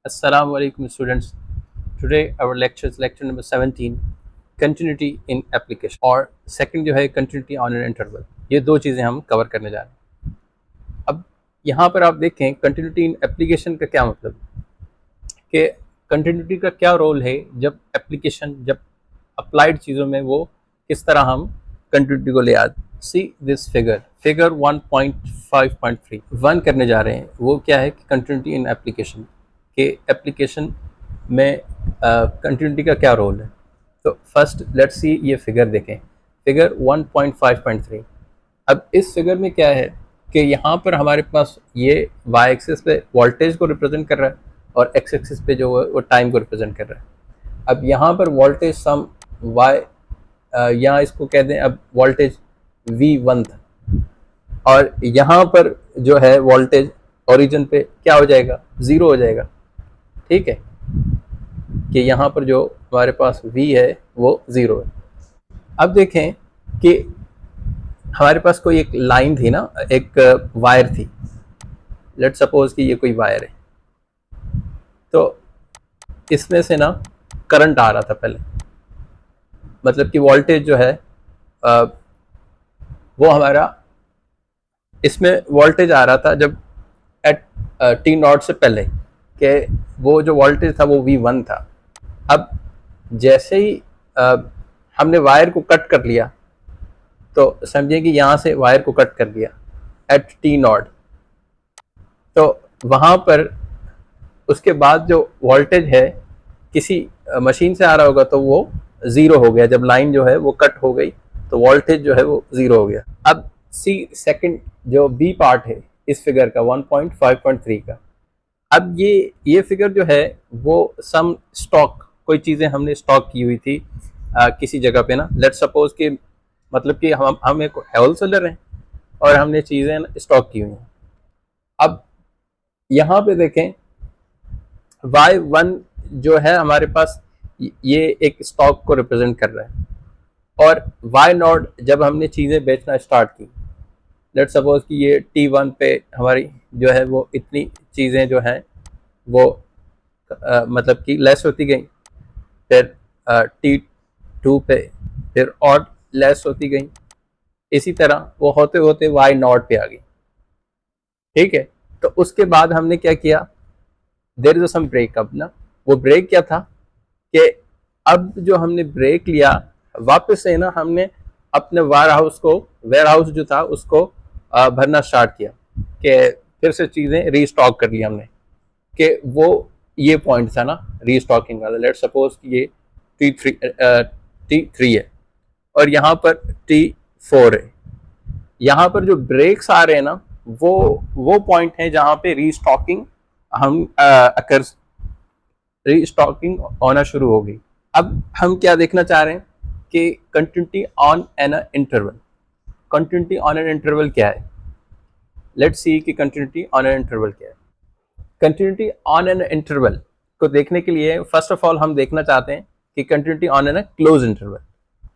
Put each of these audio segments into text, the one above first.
Assalamu alaikum students. Today our lecture is lecture number 17, continuity in application और second जो है continuity on an interval. ये दो चीज़ें हम कवर करने जा रहे हैं. अब यहाँ पर आप देखें continuity in application का क्या मतलब है कि continuity का क्या रोल है जब application जब applied चीज़ों में वो किस तरह हम continuity को ले आते. See this figure 1.5.3 वन करने जा रहे हैं. वो क्या है कि continuity in application के एप्लीकेशन में कंटिन्यूटी का क्या रोल है. तो फर्स्ट लेट्स सी ये फिगर देखें, फिगर 1.5.3. अब इस फिगर में क्या है कि यहाँ पर हमारे पास ये वाई एक्सिस पे वोल्टेज को रिप्रेजेंट कर रहा है और एक्स एक्सिस पे जो है वो टाइम को रिप्रेजेंट कर रहा है. अब यहाँ पर वोल्टेज सम वाई, यहाँ इसको कह दें अब वोल्टेज V1 था और यहाँ पर जो है वोल्टेज ओरिजिन पे क्या हो जाएगा, ज़ीरो हो जाएगा. ठीक है कि यहाँ पर जो हमारे पास V है वो ज़ीरो है. अब देखें कि हमारे पास कोई एक लाइन थी ना, एक वायर थी. लेट सपोज कि ये कोई वायर है. तो इसमें से ना करंट आ रहा था पहले, मतलब कि वोल्टेज जो है वो हमारा इसमें वोल्टेज आ रहा था जब एट टी नॉट से पहले कि वो जो वोल्टेज था वो V1 था. अब जैसे ही हमने वायर को कट कर लिया तो समझिए कि यहाँ से वायर को कट कर दिया एट टी नॉट, तो वहाँ पर उसके बाद जो वोल्टेज है किसी मशीन से आ रहा होगा तो वो ज़ीरो हो गया. जब लाइन जो है वो कट हो गई तो वोल्टेज जो है वो ज़ीरो हो गया. अब सी सेकंड जो बी पार्ट है इस फिगर का 1.5.3 का. अब ये फिगर जो है वो सम स्टॉक, कोई चीज़ें हमने स्टॉक की हुई थी किसी जगह पे ना. लेट सपोज कि मतलब कि हम एक होलसेलर हैं और हमने चीज़ें स्टॉक की हुई हैं. अब यहाँ पे देखें Y1 जो है हमारे पास ये एक स्टॉक को रिप्रेजेंट कर रहा है और Y0 जब हमने चीज़ें बेचना स्टार्ट की. लेट सपोज कि ये T1 पे हमारी जो है वो इतनी चीज़ें जो हैं वो मतलब कि लेस होती गई, फिर T2 पे फिर और लेस होती गई, इसी तरह वो होते होते Y0 पे आ गई. ठीक है, तो उसके बाद हमने क्या किया, देयर इज सम ब्रेक. अब ना वो ब्रेक क्या था कि अब जो हमने ब्रेक लिया वापस से ना हमने अपने वेयर हाउस जो था उसको भरना स्टार्ट किया कि फिर से चीज़ें रीस्टॉक कर ली हमने. कि वो ये पॉइंट था ना रीस्टॉकिंग वाला. लेट सपोज कि ये T3 है और यहाँ पर T4 है. यहाँ पर जो ब्रेक्स आ रहे हैं ना वो पॉइंट है जहाँ पे रीस्टॉकिंग रीस्टॉकिंग होना शुरू हो गई. अब हम क्या देखना चाह रहे हैं कि continuity on an interval. Continuity on an interval क्या है, लेट्स सी कि कंटिन्यूटी ऑन एन इंटरवल क्या है. कंटिन्यूटी ऑन एन इंटरवल को देखने के लिए फर्स्ट ऑफ ऑल हम देखना चाहते हैं कि continuity on an close interval.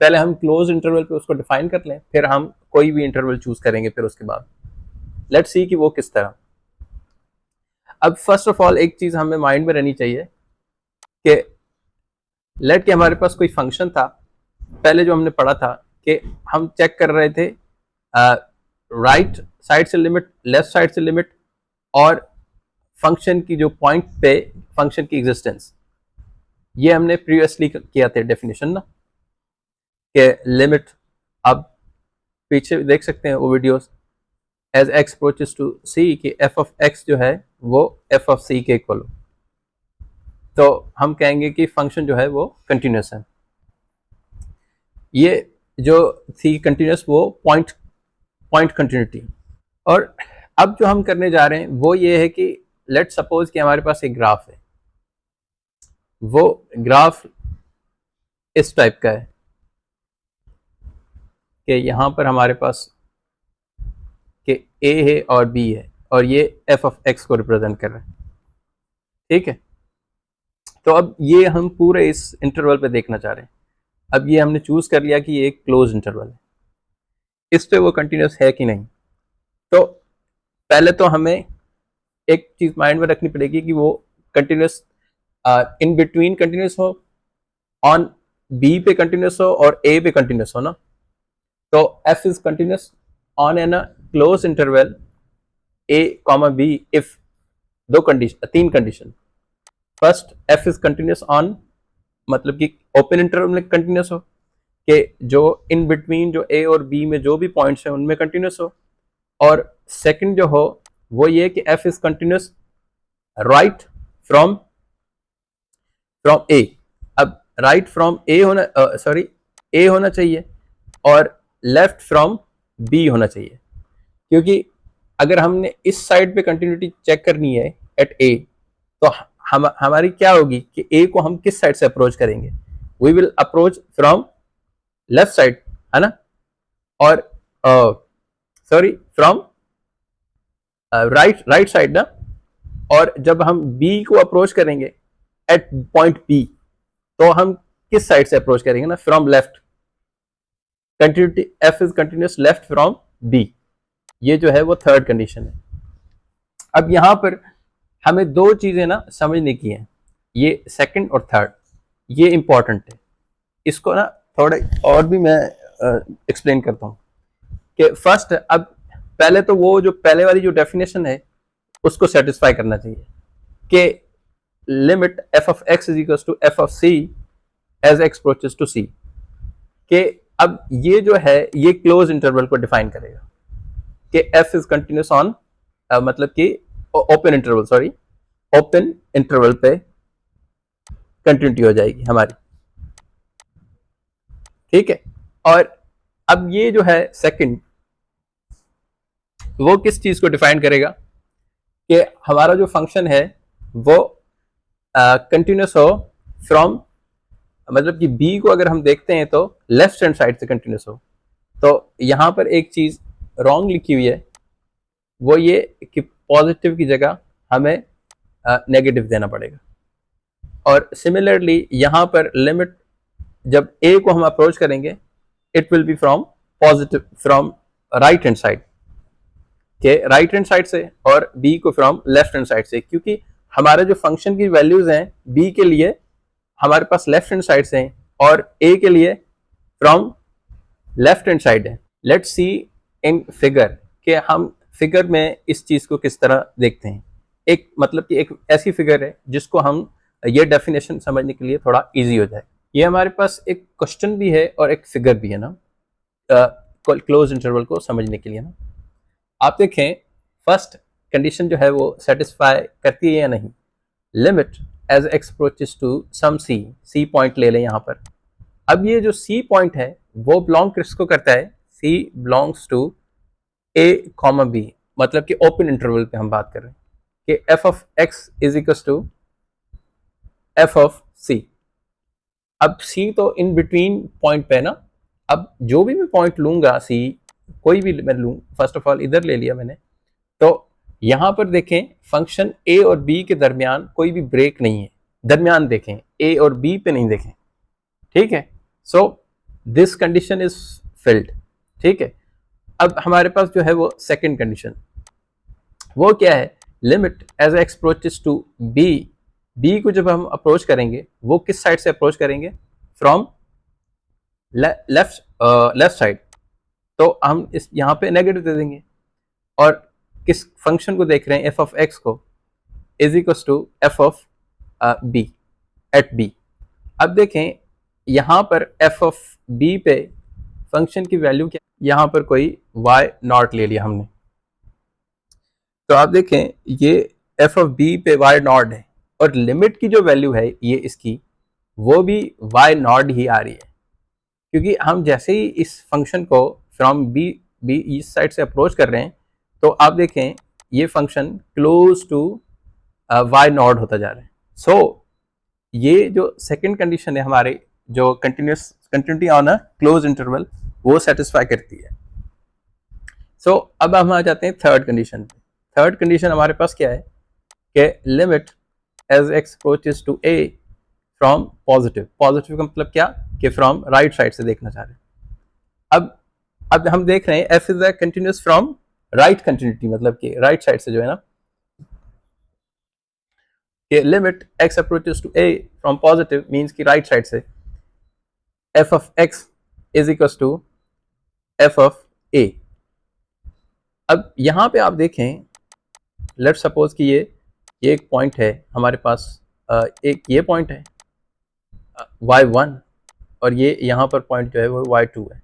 पहले हम क्लोज इंटरवल पे उसको डिफाइन कर लें, फिर हम कोई भी इंटरवल चूज करेंगे. फिर उसके बाद लेट्स सी कि वो किस तरह. अब फर्स्ट ऑफ ऑल एक चीज हमें माइंड में रहनी चाहिए कि लेट के हमारे पास कोई फंक्शन था पहले जो हमने पढ़ा था कि हम चेक कर रहे थे राइट साइड से लिमिट, लेफ्ट साइड से लिमिट और फंक्शन की जो पॉइंट पे फंक्शन की एग्जिस्टेंस. ये हमने प्रीवियसली किया था डेफिनेशन ना कि लिमिट, आप पीछे देख सकते हैं वो videos, as x approaches to c कि एफ ऑफ एक्स जो है वो एफ ऑफ सी के इक्वल हो, तो हम कहेंगे कि फंक्शन जो है वो कंटिन्यूस है. ये जो थी कंटिन्यूस वो पॉइंट कंटिन्यूटी. और अब जो हम करने जा रहे हैं वो ये है कि लेट सपोज कि हमारे पास एक ग्राफ है, वो ग्राफ इस टाइप का है कि यहाँ पर हमारे पास कि ए है और बी है और ये एफ ऑफ एक्स को रिप्रेजेंट कर रहा है. ठीक है, तो अब ये हम पूरे इस इंटरवल पे देखना चाह रहे हैं. अब ये हमने चूज कर लिया कि ये एक क्लोज इंटरवल है, इस पे वो कंटिन्यूस है कि नहीं. तो पहले तो हमें एक चीज माइंड में रखनी पड़ेगी कि वो कंटिन्यूस इन बिटवीन कंटिन्यूस हो, ऑन बी पे कंटिन्यूस हो और ए पे कंटिन्यूस हो ना, तो f is continuous on an close interval a comma b if दो कंडीशन, तीन condition. First, f is continuous on, मतलब कि ओपन इंटरवल में कंटिन्यूस हो, कि जो इन बिटवीन जो ए और बी में जो भी पॉइंट्स हैं उनमें कंटिन्यूस हो। और सेकंड जो हो वो ये कि f is continuous right from from a. अब राइट फ्रॉम ए होना, सॉरी, ए होना चाहिए और लेफ्ट फ्रॉम बी होना चाहिए, क्योंकि अगर हमने इस साइड पे कंटिन्यूटी चेक करनी है एट ए, तो हम हमारी क्या होगी कि ए को हम किस साइड से अप्रोच करेंगे, we will approach from left side, है ना, और सॉरी फ्रॉम राइट साइड ना। और जब हम बी को अप्रोच करेंगे एट पॉइंट बी, तो हम किस साइड से अप्रोच करेंगे ना, from left. Continuity f is continuous left from b, ये जो है वो थर्ड कंडीशन है। अब यहां पर हमें दो चीजें ना समझने की हैं, ये सेकंड और थर्ड, ये इंपॉर्टेंट है। इसको ना थोड़ा और भी मैं एक्सप्लेन करता हूँ कि फर्स्ट, अब पहले तो वो जो पहले वाली जो डेफिनेशन है उसको सेटिस्फाई करना चाहिए कि limit f of x is equal to f of c as x approaches to c, कि अब ये जो है ये क्लोज इंटरवल को डिफाइन करेगा कि एफ इज कंटिन्यूस ऑन, मतलब कि open interval, sorry open interval पे कंटिन्यूटी हो जाएगी हमारी, ठीक है। और अब ये जो है सेकंड, वो किस चीज को डिफाइन करेगा कि हमारा जो फंक्शन है वो कंटिन्यूस हो फ्रॉम, मतलब कि बी को अगर हम देखते हैं तो लेफ्ट हैंड साइड से कंटिन्यूस हो। तो यहां पर एक चीज रॉन्ग लिखी हुई है, वो ये कि पॉजिटिव की जगह हमें नेगेटिव देना पड़ेगा। और सिमिलरली यहां पर लिमिट जब ए को हम अप्रोच करेंगे, it will be from positive, from right hand side, के राइट हैंड साइड से, और बी को फ्रॉम लेफ्ट हैंड साइड से, क्योंकि हमारे जो फंक्शन की वैल्यूज हैं बी के लिए हमारे पास लेफ्ट हैंड साइड से हैं और ए के लिए फ्रॉम लेफ्ट हैंड साइड है। लेट्स सी इन फिगर कि हम फिगर में इस चीज को किस तरह देखते हैं। एक मतलब कि एक ऐसी फिगर है जिसको हम ये डेफिनेशन समझने के लिए थोड़ा इजी हो जाए। ये हमारे पास एक क्वेश्चन भी है और एक फिगर भी है ना, क्लोज इंटरवल को समझने के लिए ना। आप देखें फर्स्ट कंडीशन जो है वो सेटिस्फाई करती है या नहीं, limit as x approaches to some c, c point ले लें यहाँ पर। अब ये जो सी पॉइंट है वो बिलोंग किसको करता है, c belongs to a comma b, मतलब कि ओपन इंटरवल पे हम बात कर रहे हैं कि f of x is equal to f of c. अब सी तो इन बिटवीन पॉइंट पे ना, अब जो भी मैं पॉइंट लूंगा सी, कोई भी मैं लूँ, फर्स्ट ऑफ ऑल इधर ले लिया मैंने, तो यहां पर देखें फंक्शन ए और बी के दरमियान कोई भी ब्रेक नहीं है, दरमियान देखें ए और बी पे नहीं देखें, ठीक है। So this condition is filled, ठीक है। अब हमारे पास जो है वो सेकंड कंडीशन, वो क्या है, limit as x approaches to b, b को जब हम अप्रोच करेंगे वो किस साइड से अप्रोच करेंगे, फ्रॉम लेफ्ट साइड, तो हम इस यहाँ पे नेगेटिव दे देंगे। और किस फंक्शन को देख रहे हैं, एफ ऑफ एक्स को, is equal to f of b at b. अब देखें यहां पर एफ ऑफ बी पे फंक्शन की वैल्यू क्या, यहां पर कोई वाई नॉट ले लिया हमने, तो आप देखें ये एफ ऑफ बी पे वाई नॉट है और लिमिट की जो वैल्यू है ये इसकी, वो भी वाई नॉट ही आ रही है, क्योंकि हम जैसे ही इस फंक्शन को फ्रॉम बी बी इस साइड से अप्रोच कर रहे हैं, तो आप देखें ये function close to y naught होता जा रहा है। सो ये जो सेकंड कंडीशन है हमारे, जो continuity on a close interval, वो सेटिस्फाई करती है। सो अब हम आ जाते हैं थर्ड कंडीशन पे। थर्ड कंडीशन हमारे पास क्या है कि limit as x approaches to a from positive, positive का मतलब क्या कि फ्रॉम राइट साइड से देखना चाह रहे हैं। अब हम देख रहे हैं f is the continuous from right continuity, मतलब कि राइट साइड से जो है ना, कि limit x approaches to a from positive means कि राइट साइड से f of x is equal to f of a। अब यहां पे आप देखें, लेट सपोज कि ये एक पॉइंट है हमारे पास, एक ये पॉइंट है y1 और ये यहाँ पर पॉइंट जो है वो y2 है।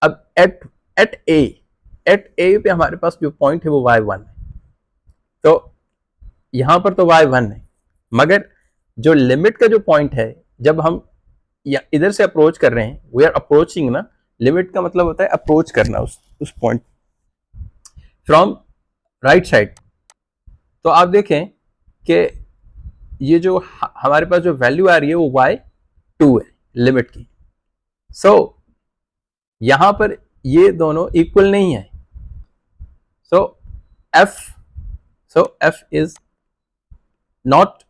अब एट ए पे हमारे पास जो पॉइंट है वो y1 है, तो यहाँ पर तो y1 है, मगर जो लिमिट का जो पॉइंट है, जब हम इधर से अप्रोच कर रहे हैं, वी आर अप्रोचिंग ना, लिमिट का मतलब होता है अप्रोच करना उस पॉइंट फ्रॉम राइट साइड। तो आप देखें कि ये जो हमारे पास जो वैल्यू आ रही है वो y2 है लिमिट की। सो यहां पर ये दोनों इक्वल नहीं है। सो f is not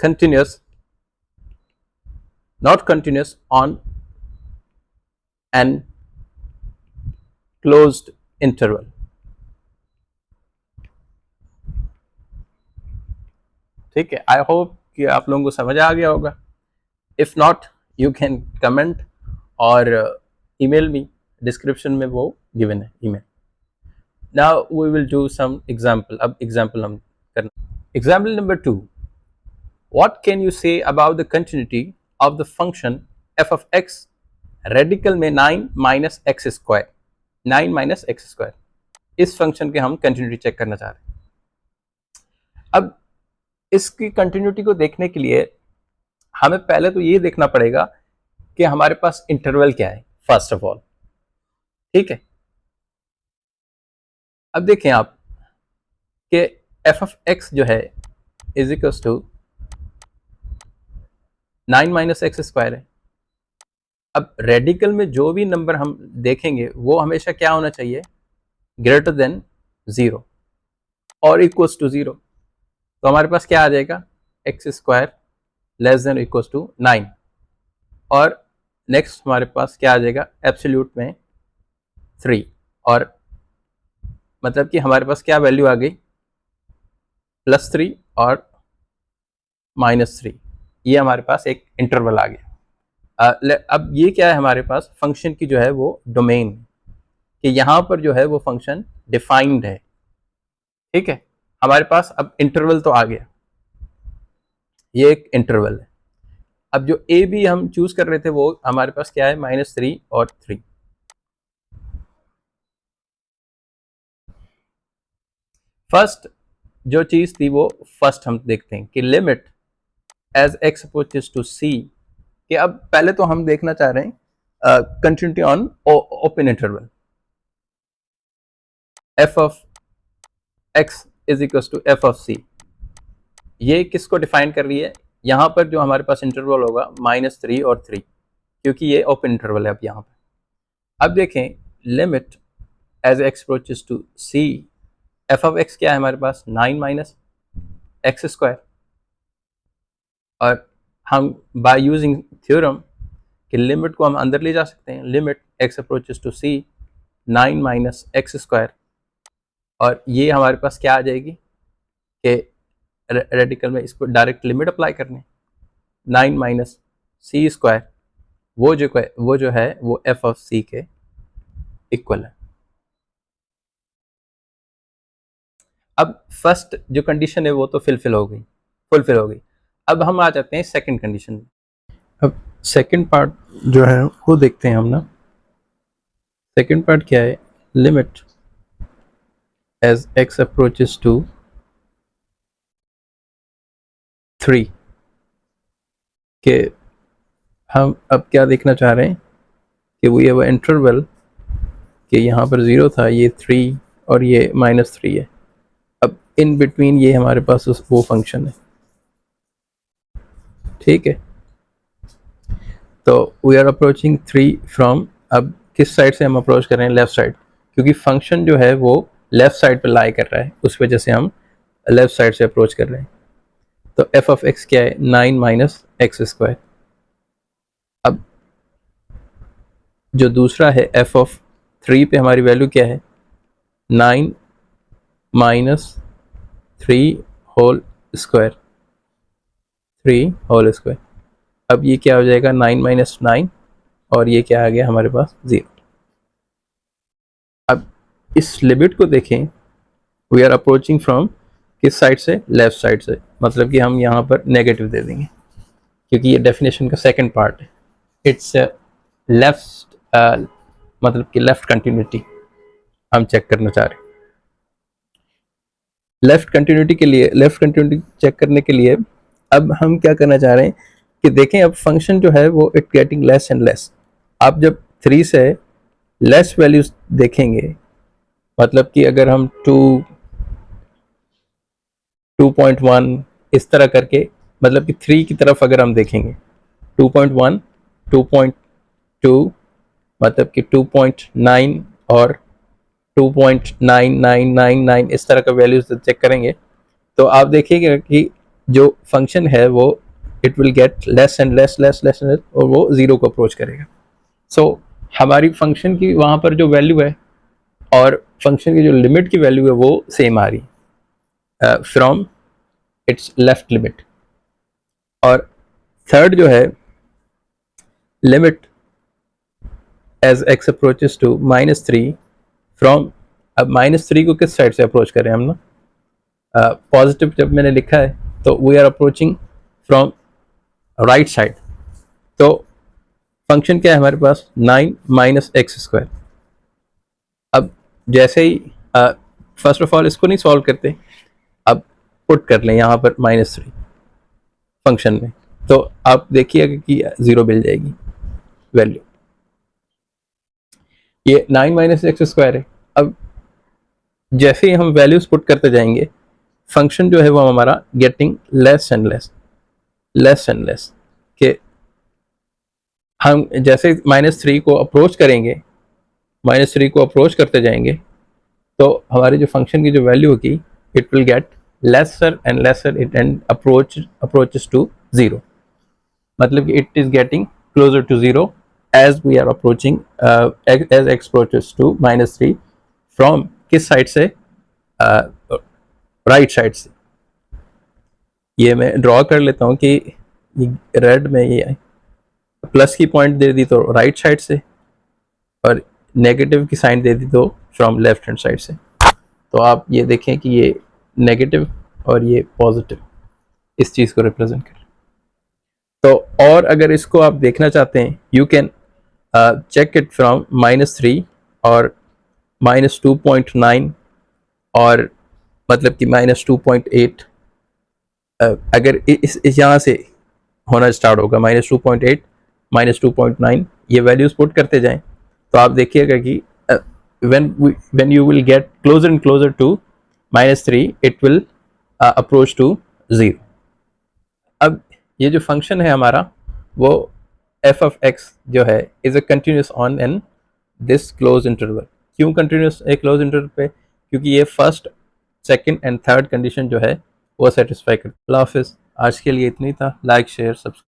continuous on an closed interval। ठीक है, आई होप कि आप लोगों को समझ आ गया होगा। If not you can comment और ईमेल मी, डिस्क्रिप्शन में वो गिवन है email. Now we will do some example. अब एग्जांपल हम करना। Example number 2, what can you say about the continuity of the function f of x radical में 9 minus x square, 9 minus x square. इस function के हम continuity check करना चाह रहे हैं। अब इसकी कंटिन्यूटी को देखने के लिए हमें पहले तो ये देखना पड़ेगा कि हमारे पास इंटरवल क्या है, फर्स्ट ऑफ ऑल। ठीक है, अब देखें आप कि f of x जो है is equal to 9 minus x square है। अब रेडिकल में जो भी नंबर हम देखेंगे वो हमेशा क्या होना चाहिए, ग्रेटर देन 0 और इक्वल्स टू 0। तो हमारे पास क्या आ जाएगा, x square less than equals to 9। और नेक्स्ट हमारे पास क्या आ जाएगा, एब्सोल्यूट में 3, और मतलब कि हमारे पास क्या वैल्यू आ गई, +3 और -3। ये हमारे पास एक इंटरवल आ गया। अब ये क्या है, हमारे पास फंक्शन की जो है वो डोमेन, कि यहाँ पर जो है वो फंक्शन डिफाइंड है। ठीक है, हमारे पास अब इंटरवल तो आ गया, ये एक इंटरवल है। अब जो ए बी हम चूज कर रहे थे वो हमारे पास क्या है, -3 और 3। फर्स्ट जो चीज थी वो फर्स्ट हम देखते हैं कि limit as x approaches to c, कि अब पहले तो हम देखना चाह रहे हैं continuity on open interval. F of x is equal to f of c, ये किसको डिफाइन कर रही है, यहाँ पर जो हमारे पास इंटरवल होगा -3 और 3, क्योंकि ये ओपन इंटरवल है। अब यहाँ पर अब देखें, limit as x approaches to c, f of x क्या है हमारे पास, 9 माइनस एक्स स्क्वायर। और हम बाय यूजिंग थ्योरम कि लिमिट को हम अंदर ले जा सकते हैं, limit x approaches to c 9 minus x square, और ये हमारे पास क्या आ जाएगी कि रेडिकल में इसको डायरेक्ट लिमिट अप्लाई करने, 9 माइनस सी स्क्वायर, वो जो है वो एफ ऑफ सी के इक्वल है। अब फर्स्ट जो कंडीशन है वो तो फुलफिल हो गई। अब हम आ जाते हैं सेकंड कंडीशन में। अब सेकंड पार्ट जो है वो देखते हैं हम ना। सेकंड पार्ट क्या है, limit as x approaches to 3, के हम अब क्या देखना चाह रहे हैं कि वो इंटरवल कि यहाँ पर 0 था, ये 3 और ये -3 है। अब इन बिटवीन ये हमारे पास वो फंक्शन है। ठीक है, तो वी आर अप्रोचिंग 3 फ्रॉम, अब किस साइड से हम अप्रोच कर रहे हैं, लेफ्ट साइड, क्योंकि फंक्शन जो है वो लेफ्ट साइड पर लाई कर रहा है, उस वजह से हम लेफ्ट साइड से अप्रोच कर रहे हैं। तो एफ ऑफ एक्स क्या है, 9 माइनस एक्स स्क्वायर। अब जो दूसरा है एफ ऑफ 3 पे हमारी वैल्यू क्या है, 9 minus 3 whole square, 3 whole square. अब ये क्या हो जाएगा, 9 माइनस 9, और ये क्या आ गया हमारे पास 0। अब इस लिमिट को देखें, वी आर अप्रोचिंग फ्रॉम किस साइड से, लेफ्ट साइड से, मतलब कि हम यहाँ पर नेगेटिव दे देंगे क्योंकि ये डेफिनेशन का सेकंड पार्ट है। इट्स लेफ्ट, मतलब कि लेफ्ट कंटिन्यूटी हम चेक करना चाह रहे हैं। लेफ्ट कंटिन्यूटी के लिए, लेफ्ट कंटिन्यूटी चेक करने के लिए अब हम क्या करना चाह रहे हैं कि देखें अब फंक्शन जो है वो it getting less and less. आप जब 3 से लेस वैल्यूज देखेंगे, मतलब कि अगर हम 2.1 इस तरह करके, मतलब कि 3 की तरफ अगर हम देखेंगे, 2.1, 2.2, मतलब कि 2.9 और 2.9999 इस तरह का वैल्यूज चेक करेंगे, तो आप देखिएगा कि जो फंक्शन है वो it will get less and less less less less, और वो 0 को अप्रोच करेगा। सो हमारी फंक्शन की वहाँ पर जो वैल्यू है और फंक्शन की जो लिमिट की वैल्यू है वो सेम आ रही है फ्रॉम इट्स लेफ्ट लिमिट। और थर्ड जो है, limit as x approaches to -3 from, अब -3 को किस साइड से अप्रोच करें हम ना, पॉजिटिव जब मैंने लिखा है तो we are approaching from right side. तो फंक्शन क्या है हमारे पास, 9 माइनस एक्स स्क्वायर। अब जैसे ही फर्स्ट ऑफ ऑल इसको नहीं सॉल्व करते, अब पुट कर लें यहाँ पर -3 फंक्शन में, तो आप देखिएगा कि 0 मिल जाएगी वैल्यू। ये 9 माइनस एक्स स्क्वायर है। अब जैसे ही हम वैल्यूज पुट करते जाएंगे, फंक्शन जो है वो हमारा getting less and less, less and less, कि हम जैसे -3 को अप्रोच करेंगे, -3 को अप्रोच करते जाएंगे, तो हमारी जो फंक्शन की जो वैल्यू होगी it will get lesser and lesser, it and approaches to 0, मतलब कि it is getting closer to 0 as we are approaching, as x approaches to -3 from किस साइड से, राइट साइड से। ये मैं ड्रॉ कर लेता हूँ कि रेड में ये प्लस की पॉइंट दे दी तो राइट साइड से, और नेगेटिव की साइन दे दी तो फ्रॉम लेफ्ट हैंड साइड से। तो आप ये देखें कि ये नेगेटिव और ये पॉजिटिव इस चीज़ को रिप्रेजेंट कर। तो और अगर इसको आप देखना चाहते हैं, you can check it from -3 और -2.9 और मतलब कि -2.8, अगर इस यहाँ से होना स्टार्ट होगा -2.8, -2.9, ये वैल्यूज पुट करते जाएं, तो आप देखिएगा कि when you will get closer and closer to -3 it will approach to 0। अब ये जो फंक्शन है हमारा वो f of x जो है is a continuous on N this close interval. क्यों कंटिन्यूस है क्लोज इंटरवल पे, क्योंकि ये first, second and third condition जो है वो सेटिस्फाई करता है। अल्लाह हाफिज़, आज के लिए इतनी था। Like share subscribe.